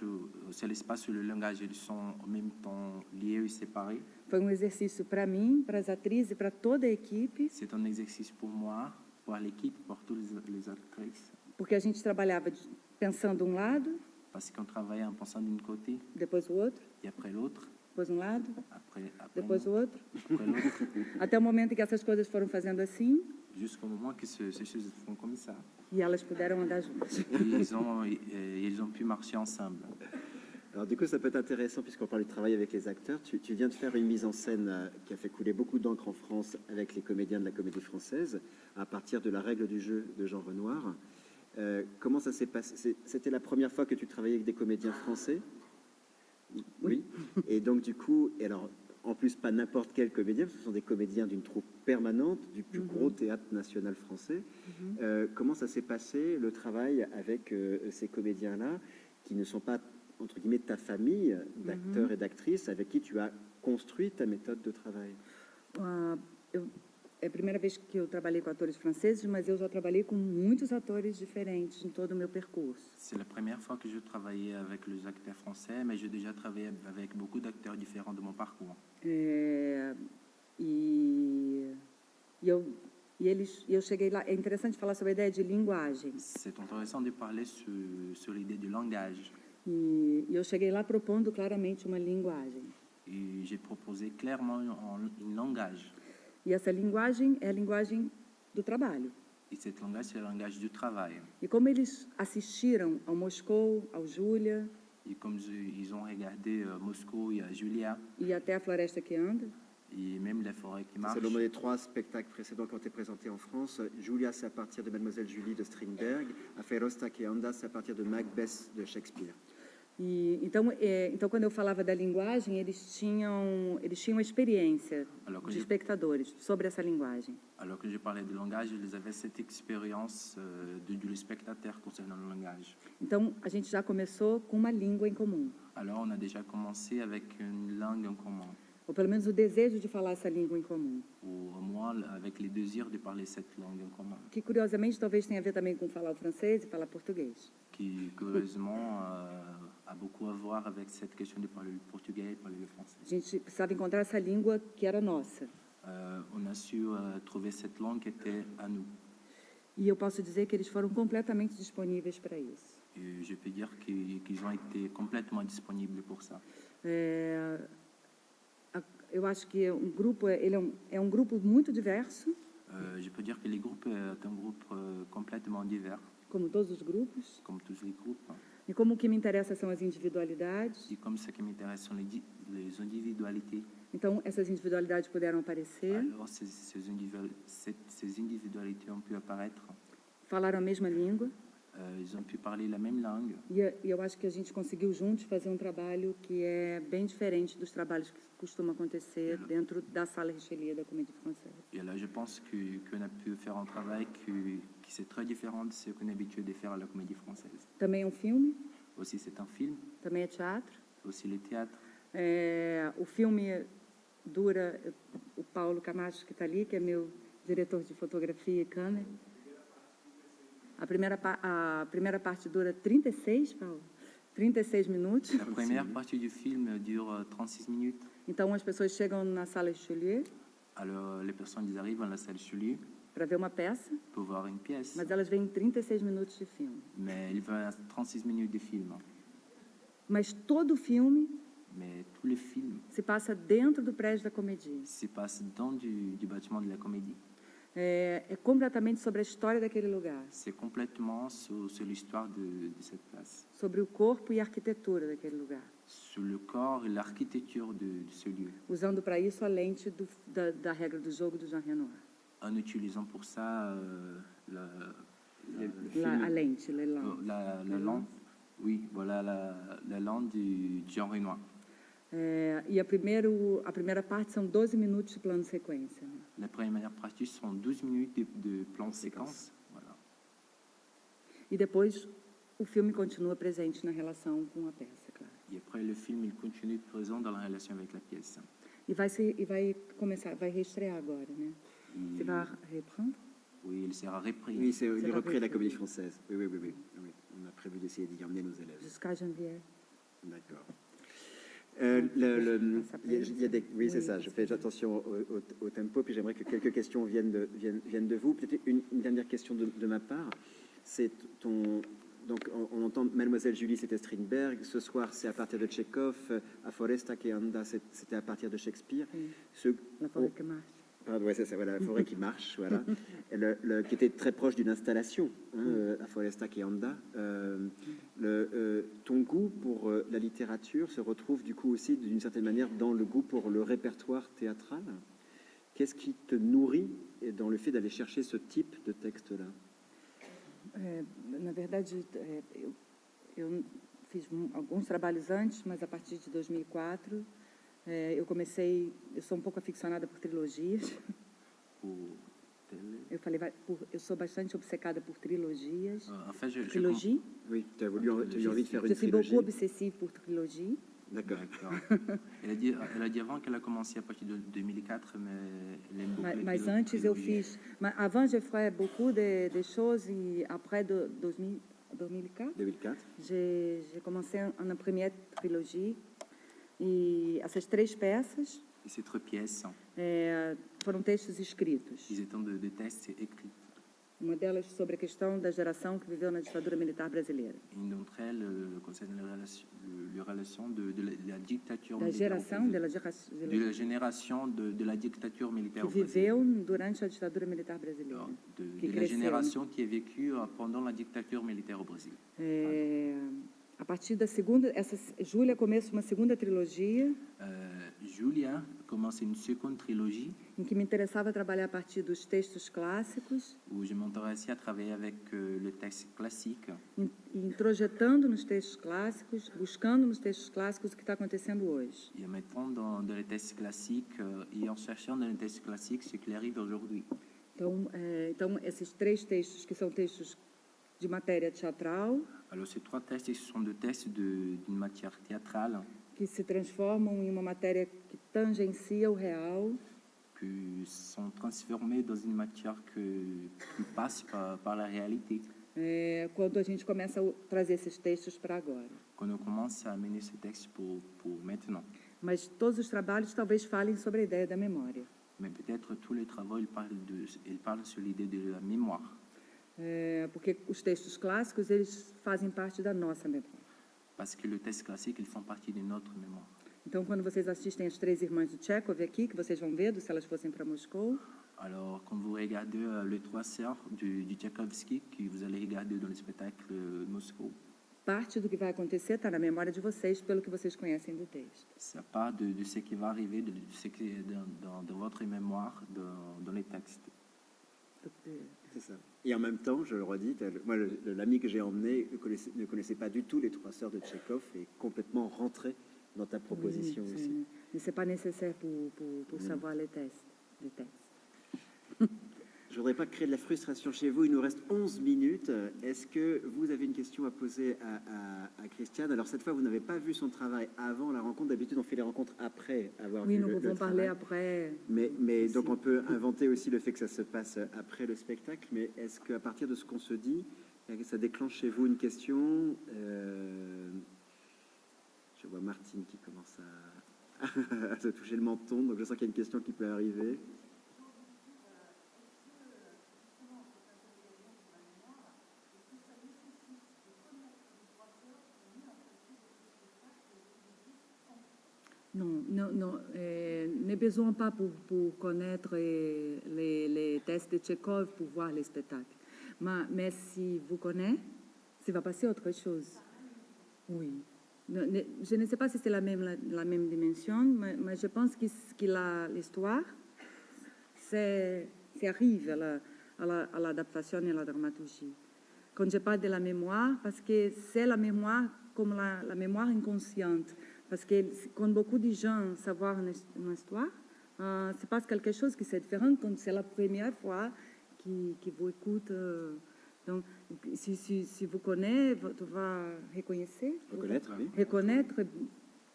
c'est l'espace où le langage, ils sont en même temps liés et séparés. foi um exercício para mim, para as atrizes e para toda a equipe, C'est un exercice pour moi, pour l'équipe, pour toutes les actrices, porque a gente trabalhava pensando um lado, parce qu'on travaillait en pensant d'un côté depois o outro, et après l'autre, depois um lado, après depois o outro, après l'autre, até o momento em que essas coisas foram fazendo assim jusqu'au moment que ces choses font comme ça. e elas puderam andar juntas. Et ils ont pu marcher ensemble. Alors du coup, ça peut être intéressant puisqu'on parle du travail avec les acteurs. Tu viens de faire une mise en scène qui a fait couler beaucoup d'encre en France avec les comédiens de la Comédie Française à partir de La Règle du jeu de Jean Renoir. Comment ça s'est passé? C'était la première fois que tu travaillais avec des comédiens français? Oui. Et donc du coup, et alors en plus pas n'importe quel comédien, ce sont des comédiens d'une troupe permanente du plus gros théâtre national français. Comment ça s'est passé le travail avec ces comédiens-là qui ne sont pas entre guillemets ta famille d'acteurs et d'actrices avec qui tu as construit ta méthode de travail? É a primeira vez que eu trabalhei com atores franceses, mas eu já trabalhei com muitos atores diferentes em todo o meu percurso. C'est la première fois que je travaillais avec les acteurs français, mais j'ai déjà travaillé avec beaucoup d'acteurs différents de mon parcours. Eu cheguei lá. É interessante falar sobre a ideia de linguagem. C'est intéressant de parler sur l'idée du langage. E eu cheguei lá propondo claramente uma linguagem. Et j'ai proposé clairement un langage. E essa linguagem é a linguagem do trabalho. Et cet langage, c'est le langage du travail. E como eles assistiram ao Moscou, ao Júlia, Et comme ils ont regardé Moscou et Julia, e até a Floresta que Anda, et même les forêts qui marchent, C'est le nom des 3 spectacles précédents qui ont été présentés en France. Julia, c'est à partir de Mademoiselle Julie de Strindberg. A Ferosta que Anda, c'est à partir de Macbeth de Shakespeare. Então, quando eu falava da linguagem, eles tinham a experiência de espectadores sobre essa linguagem. alors que je parlais de langage, ils avaient cette expérience du spectateur concernant le langage. Então, a gente já começou com uma língua em comum, Alors on a déjà commencé avec une langue en commun, ou pelo menos o desejo de falar essa língua em comum, ou au moins avec le désir de parler cette langue en commun, que curiosamente talvez tenha a ver também com falar o francês e falar português. qui curieusement a beaucoup à voir avec cette question de parler le portugais et parler le français. A gente precisava encontrar essa língua que era nossa. On a su trouver cette langue qui était à nous. E eu posso dizer que eles foram completamente disponíveis para isso. Et je peux dire qu'ils ont été complètement disponibles pour ça. Eu acho que um grupo é um grupo muito diverso, Je peux dire que les groupes est un groupe complètement divers, como todos os grupos. comme tous les groupes. E como o que me interessa são as individualidades. Et comme ce qui m'intéresse sont les individualités, Então, essas individualidades puderam aparecer, alors ces individualités ont pu apparaître. falaram a mesma língua. Ils ont pu parler la même langue. E eu acho que a gente conseguiu juntos fazer um trabalho que é bem diferente dos trabalhos que costumam acontecer dentro da Sala Richelieu da Comédie Française. Et là, je pense qu'on a pu faire un travail qui c'est très différent de ce qu'on est habitué de faire à la Comédie Française. Também é um filme, Aussi, c'est un film, também é teatro. aussi le théâtre. O filme dura, o Paulo Camacho, que está ali, que é meu diretor de fotografia e câmera. A primeira parte dura 36, Paulo? 36 minutos. La première partie du film dure 36 minutes. Então, as pessoas chegam na Sala Richelieu Alors, les personnes ils arrivent à la salle Julie para ver uma peça, pour voir une pièce, mas elas veem 36 minutos de filme. mais il va 36 minutes de film. Mas todo o filme Mais tout le film se passa dentro do prédio da Comédie. se passe dans du bâtiment de la Comédie. É completamente sobre a história daquele lugar, C'est complètement sur l'histoire de cette place, sobre o corpo e a arquitetura daquele lugar, sur le corps et l'architecture de ce lieu, usando para isso a lente da regra do jogo do Jean Renoir. en utilisant pour ça A lente, le lente. la lampe, oui, voilà la lampe du Jean Renoir. E a primeira parte são 12 minutos de plano de sequência. Né? La première partie sont 12 minutes de plan séquence. Voilà. E depois o filme continua presente na relação com a peça, claro. Et après, le film, il continue présent dans la relation avec la pièce. E vai reestrear agora, né? Você vai reprendre? Oui, il sera repris. Oui, c'est C'est le la repris de la reprise. Comédie Française. Oui, oui, oui, oui. Oui. On a prévu d'essayer d'y emmener nos élèves. Jusqu'à janvier. D'accord. Il y a des, oui, c'est ça. Je fais attention au tempo, puis j'aimerais que quelques questions viennent de vous. Peut-être une dernière question de ma part. C'est donc on entend Mademoiselle Julie, c'était Strindberg. Ce soir, c'est à partir de Tchekhov. A Foresta che anda, c'était à partir de Shakespeare. La forêt que marche. Pardon, ouais, c'est ça, voilà, la forêt qui marche, voilà, qui était très proche d'une installation, hein, à Foresta che anda. Ton goût pour la littérature se retrouve du coup aussi d'une certaine manière dans le goût pour le répertoire théâtral. Qu'est-ce qui te nourrit dans le fait d'aller chercher ce type de texte-là? Na verdade, eu fiz alguns trabalhos antes, mas a partir de 2004 eu sou pouco aficionada por trilogias. Eu sou bastante obcecada por trilogias. En fait, Trilogie. Oui, tu as eu envie de faire Je une suis trilogie. beaucoup obsessive pour trilogie. D'accord. Elle a dit avant qu'elle a commencé à partir de 2004, mais elle aime beaucoup les Mas antes eu trilogies. fiz. Avant, j'ai fait beaucoup de choses et après 2004, 2004. j'ai commencé une première trilogie. E essas 3 peças Et ces 3 pièces, foram textos escritos. ils étaient de textes écrits. Uma delas sobre a questão da geração que viveu na ditadura militar brasileira. Une d'entre elles concerne les relations de la dictature Da militaire au geração, Brésil. De la génération de la dictature militaire que au Brésil. viveu durante a ditadura militar brasileira. Que De la cresceu. génération qui a vécu pendant la dictature militaire au Brésil. A partir da segunda, Júlia começa uma segunda trilogia Julia commence une seconde trilogie em que me interessava trabalhar a partir dos textos clássicos, où je m'intéressais à travailler avec le texte classique, introjetando nos textos clássicos, buscando nos textos clássicos o que está acontecendo hoje. et en mettant dans les textes classiques et en cherchant dans les textes classiques ce qui arrive aujourd'hui. Então, esses 3 textos que são textos de matéria teatral, Alors ces 3 textes, ce sont des textes d'une matière théâtrale que se transformam em uma matéria que tangencia o real, qui sont transformés dans une matière qui passe par la réalité. Quando a gente começa a trazer esses textos para agora. Quand on commence à amener ces textes pour maintenant. Mas todos os trabalhos talvez falem sobre a ideia da memória. Mais peut-être tous les travaux, ils parlent sur l'idée de la mémoire. Porque os textos clássicos, eles fazem parte da nossa memória. Parce que les textes classiques, ils font partie de notre mémoire. Então, quando vocês assistem as 3 irmãs do Tchekhov aqui, que vocês vão ver, se elas fossem para Moscou, Alors, quand vous regardez les 3 sœurs du Tchaïkovski, que vous allez regarder dans le spectacle Moscou, parte do que vai acontecer está na memória de vocês, pelo que vocês conhecem do texto. ça part de ce qui va arriver, de ce qui est dans votre mémoire, dans les textes. C'est ça. Et en même temps, je le redis, moi, l'ami que j'ai emmené ne connaissait pas du tout les 3 sœurs de Tchekhov et complètement rentré dans ta proposition Oui, aussi. Mais ce n'est pas nécessaire pour savoir les textes. Je ne voudrais pas créer de la frustration chez vous. Il nous reste 11 minutes. Est-ce que vous avez une question à poser à Christiane? Alors, cette fois, vous n'avez pas vu son travail avant la rencontre. D'habitude, on fait les rencontres après avoir Oui, vu nous le pouvons parler travail. après. Mais donc, on peut inventer aussi le fait que ça se passe après le spectacle. Mais est-ce qu'à partir de ce qu'on se dit, ça déclenche chez vous une question? Je vois Martine qui commence à se toucher le menton. Donc, je sens qu'il y a une question qui peut arriver. Non, non, non. N'est besoin pas pour connaître les tests de Tchekhov pour voir les spectacles. Mais si vous connaissez, ça va passer autre chose. Oui. Je ne sais pas si c'est la même dimension, mais je pense que l'histoire, ça arrive à l'adaptation et à la dramaturgie. Quand je parle de la mémoire, parce que c'est la mémoire comme la mémoire inconsciente. Parce que quand beaucoup de gens savent une histoire, c'est pas quelque chose qui est différent quand c'est la première fois que vous écoutez. Donc, si vous connaissez, vous allez reconnaître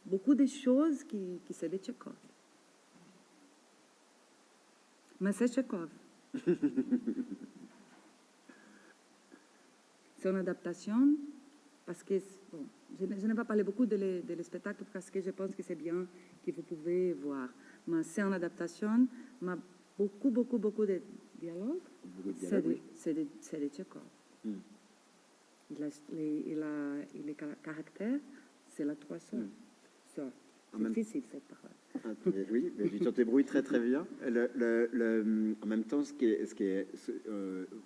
beaucoup de choses qui sont de Tchekhov. Mais c'est Tchekhov. C'est une adaptation parce que, bon, je n'ai pas parlé beaucoup de spectacle parce que je pense que c'est bien que vous pouvez voir. Mais c'est une adaptation, mais beaucoup de dialogues, c'est de Tchekhov. Et les caractères, c'est la trois sœurs. C'est difficile cette parole. Oui, mais tu t'en débrouilles très très bien. En même temps,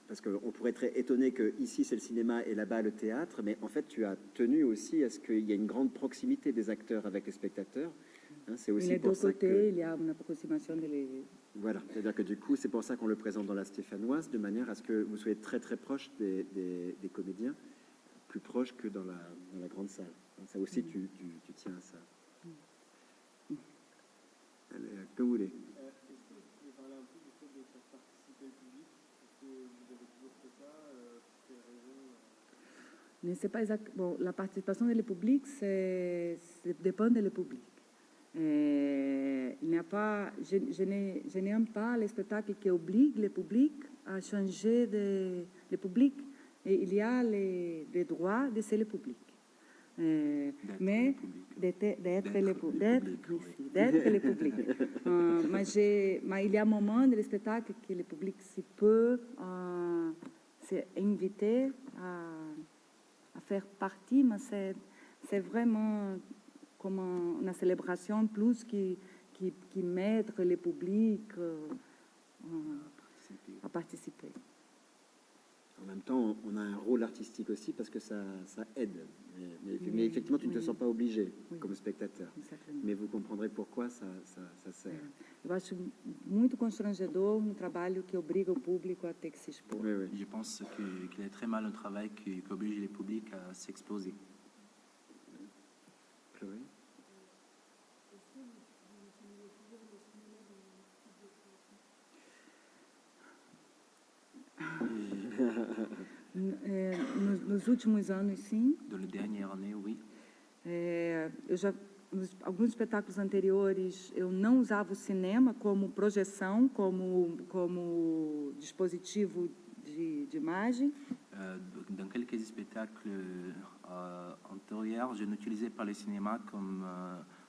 parce qu'on pourrait être étonné que ici c'est le cinéma et là-bas le théâtre, mais en fait tu as tenu aussi à ce qu'il y ait une grande proximité des acteurs avec les spectateurs. Hein, c'est aussi les pour deux ça côtés, il y a une approximation de les... Voilà, c'est-à-dire que du coup, c'est pour ça qu'on le présente dans la Stéphanoise, de manière à ce que vous soyez très très proche des comédiens, plus proche que dans la grande salle. Donc, ça aussi, tu tiens à ça. Allez, comme vous voulez. Est-ce que vous pouvez parler un peu du fait de faire participer le public? Est-ce que vous avez toujours fait ça? Pour quelles raisons? Mais c'est pas exact. Bon, la participation du public, ça dépend du public. Il n'y a pas, je n'aime pas les spectacles qui obligent le public à changer de public. Et il y a les droits de ser le public. Mais d'être le public. Mais il y a un moment dans le spectacle que le public peut s'inviter à faire partie, mais c'est vraiment comme une célébration plus qui mettre le public à participer. En même temps, on a un rôle artistique aussi parce que ça aide. Mais effectivement, tu ne te sens pas obligé comme spectateur. Exactement. Mais vous comprendrez pourquoi ça sert. Eu acho muito constrangedor um trabalho que obriga o público a ter que se expor. Oui, oui. Je pense qu'il est très mal un travail qui oblige les publics à s'exposer. Chloé? Nos últimos anos, sim. Dans les dernières années, oui. Eu já, alguns espetáculos anteriores, eu não usava o cinema como projeção, como dispositivo de imagem. Dans quelques spectacles antérieurs, je n'utilisais pas le cinéma comme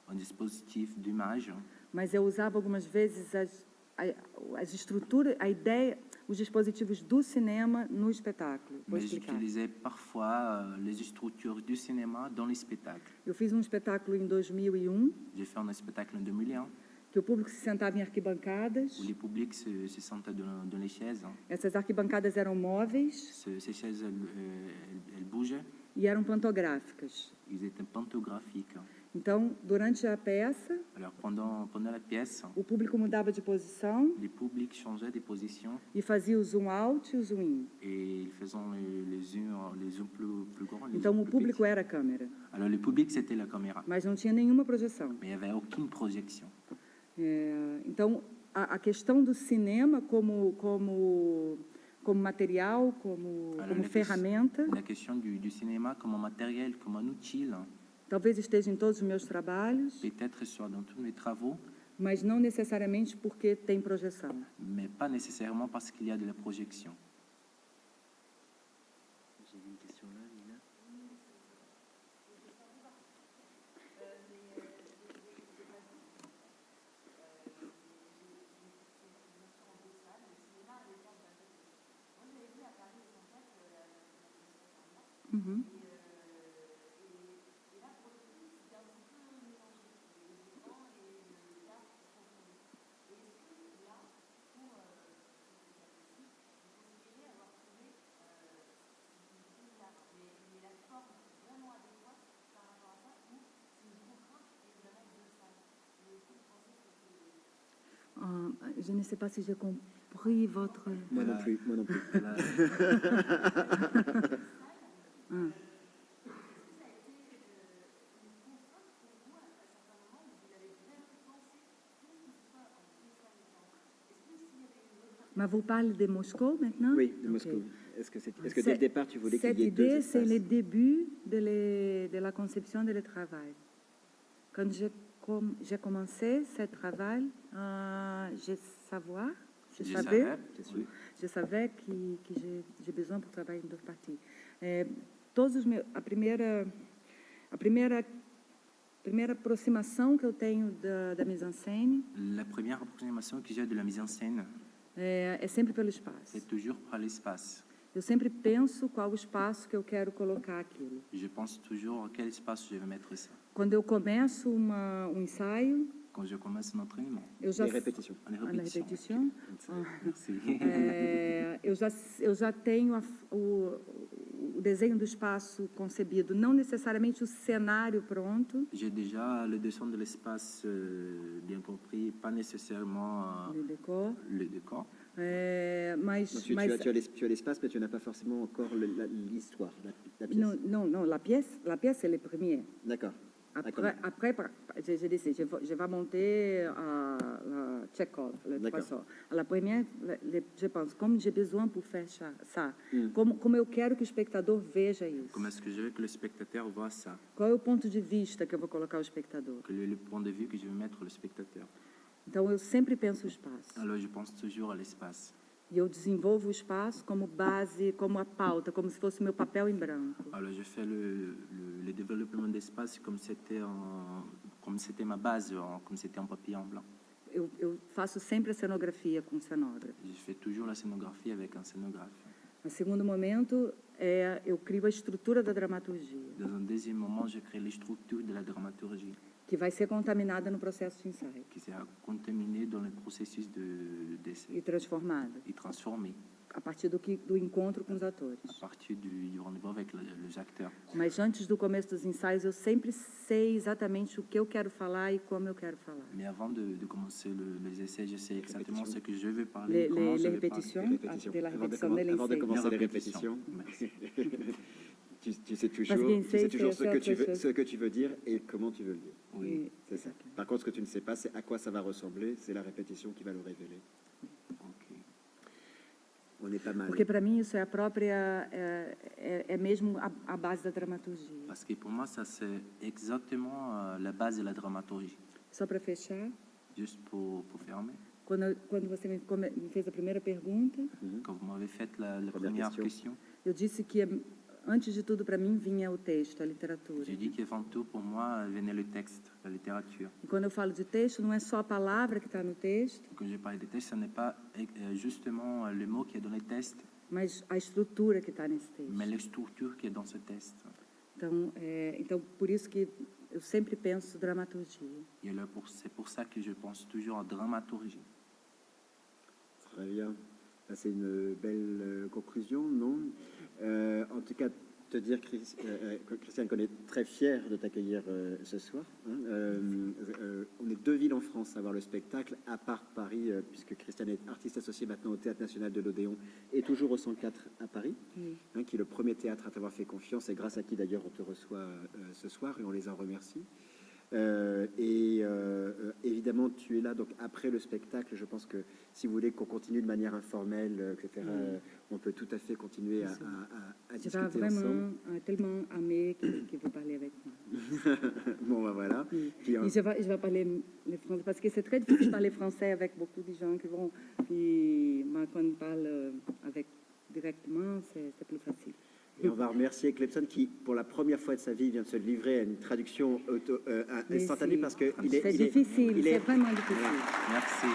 un dispositif d'image. Mas eu usava algumas vezes as estruturas, a ideia, os dispositivos do cinema no espetáculo. Vou Mais explicar. j'utilisais parfois les structures du cinéma dans les spectacles. Eu fiz um espetáculo em 2001, J'ai fait un spectacle en 2001 que o público se sentava em arquibancadas. où les publics se sentaient dans les chaises. Essas arquibancadas eram móveis Ces chaises, elles bougeaient. e eram pantográficas. Ils étaient pantographiques. Então, durante a peça, Alors pendant la pièce, o público mudava de posição les publics changeaient de position e fazia o zoom out e o zoom in. et ils faisaient les uns plus grands. Les Então, uns o plus público petits. era a câmera, Alors le public, c'était la caméra. mas não tinha nenhuma projeção. Mais il n'y avait aucune projection. Então, a questão do cinema como material, como ferramenta, La question du cinéma comme un matériel, comme un outil, talvez esteja em todos os meus trabalhos, peut-être soit dans tous mes travaux, mas não necessariamente porque tem projeção. mais pas nécessairement parce qu'il y a de la projection. J'ai vu une question là, Nina. je ne sais pas si j'ai compris votre... Moi non plus, moi non plus. Voilà. Ah. Mais vous parlez de Moscou maintenant? Oui, de Ok. Moscou. Est-ce que dès le départ, tu voulais qu'il Cette y ait deux idée, c'est espaces? le début de la conception du travail. Quand j'ai commencé ce travail, je savais Oui. je savais que j'ai besoin pour travailler em 2 parties. A primeira aproximação que eu tenho da mise-en-scène La première approximation que j'ai de la mise en scène, é sempre pelo espaço. c'est toujours par l'espace. Eu sempre penso qual o espaço que eu quero colocar aquilo. Je pense toujours à quel espace je vais mettre ça. Quando eu começo ensaio, Quand je commence un entraînement, eu já Les répétitions. en na répétition. repetição, Merci. eu já tenho o desenho do espaço concebido, não necessariamente o cenário pronto, J'ai déjà le dessin de l'espace bien compris, pas nécessairement o decor, le décor. mas Donc, tu as l'espace, mais tu n'as pas forcément encore l'histoire, la pièce. non, la pièce elle est première. D'accord. Après, j'ai décidé, je vais monter à Tchekhov, le D'accord. poisson. À la première, je pense, comme j'ai besoin pour faire ça, Hum. como eu quero que o espectador veja isso. Comment est-ce que je veux que le spectateur voit ça? Qual é o ponto de vista que eu vou colocar o espectador? Quel est le point de vue que je veux mettre le spectateur? Então, eu sempre penso o espaço. Alors je pense toujours à l'espace. E eu desenvolvo o espaço como base, como a pauta, como se fosse o meu papel em branco. Alors je fais le développement d'espace comme c'était ma base, comme c'était un papier en blanc. Eu faço sempre a cenografia com o cenógrafo. Je fais toujours la scénographie avec un scénographe. No segundo momento, eu crio a estrutura da dramaturgia, Dans un deuxième moment, je crée les structures de la dramaturgie que vai ser contaminada no processo de ensaio qui sera contaminée dans le processus d'essai e transformada et transformée a partir do encontro com os atores. à partir du rendez-vous avec les acteurs. Mas antes do começo dos ensaios, eu sempre sei exatamente o que eu quero falar e como eu quero falar. Mais avant de commencer les essais, je sais exactement ce que je vais parler, comment Les je vais répétitions, Les répétitions. de la Avant de répétition commen- de avant de l'ensai. commencer les Les répétitions. répétitions, tu sais toujours, Parce qu'il tu sais sait toujours faire autre chose. ce que tu veux dire et comment tu veux le dire. Oui, C'est ça. Par contre, ce que tu ne sais pas, c'est à quoi ça va ressembler. C'est la répétition qui va le révéler. ok. On est pas mal. Porque para mim isso é a própria, é mesmo a base da dramaturgia. Parce que pour moi, ça c'est exactement la base de la dramaturgie. Só para fechar, Juste pour fermer, quando você me fez a primeira pergunta, quand vous m'avez fait la Première première question. question, eu disse que antes de tudo para mim vinha o texto, a literatura. j'ai dit qu'avant tout, pour moi, venait le texte, la littérature. E quando eu falo de texto, não é só a palavra que está no texto, Quand je parle de texte, ce n'est pas justement le mot qui est dans le texte, mas a estrutura que está nesse texto. mais la structure qui est dans ce texte. Então, por isso que eu sempre penso dramaturgia. Et là, c'est pour ça que je pense toujours à dramaturgie. Très bien. Ça, c'est une belle conclusion, non? En tout cas, te dire, Christiane, qu'on est très fiers de t'accueillir ce soir. On est 2 villes en France à voir le spectacle, à part Paris, puisque Christiane est artiste associée maintenant au Théâtre National de l'Odéon et toujours au 104 à Paris, Oui. qui est le premier théâtre à t'avoir fait confiance et grâce à qui d'ailleurs on te reçoit ce soir et on les en remercie. Évidemment, tu es là donc après le spectacle. Je pense que si vous voulez qu'on continue de manière informelle, etc., on peut tout à fait continuer à Je vais discuter vraiment ensemble. tellement aimer qu'il veut parler avec moi. Bon, ben voilà. Oui. Puis, Et je vais parler le français parce que c'est très difficile de parler français avec beaucoup de gens qui vont. Puis moi, quand on parle avec directement, c'est plus facile. et on va remercier Clepson qui, pour la première fois de sa vie, vient de se livrer à une traduction instantanée parce que C'est difficile, il est- c'est vraiment difficile. Merci.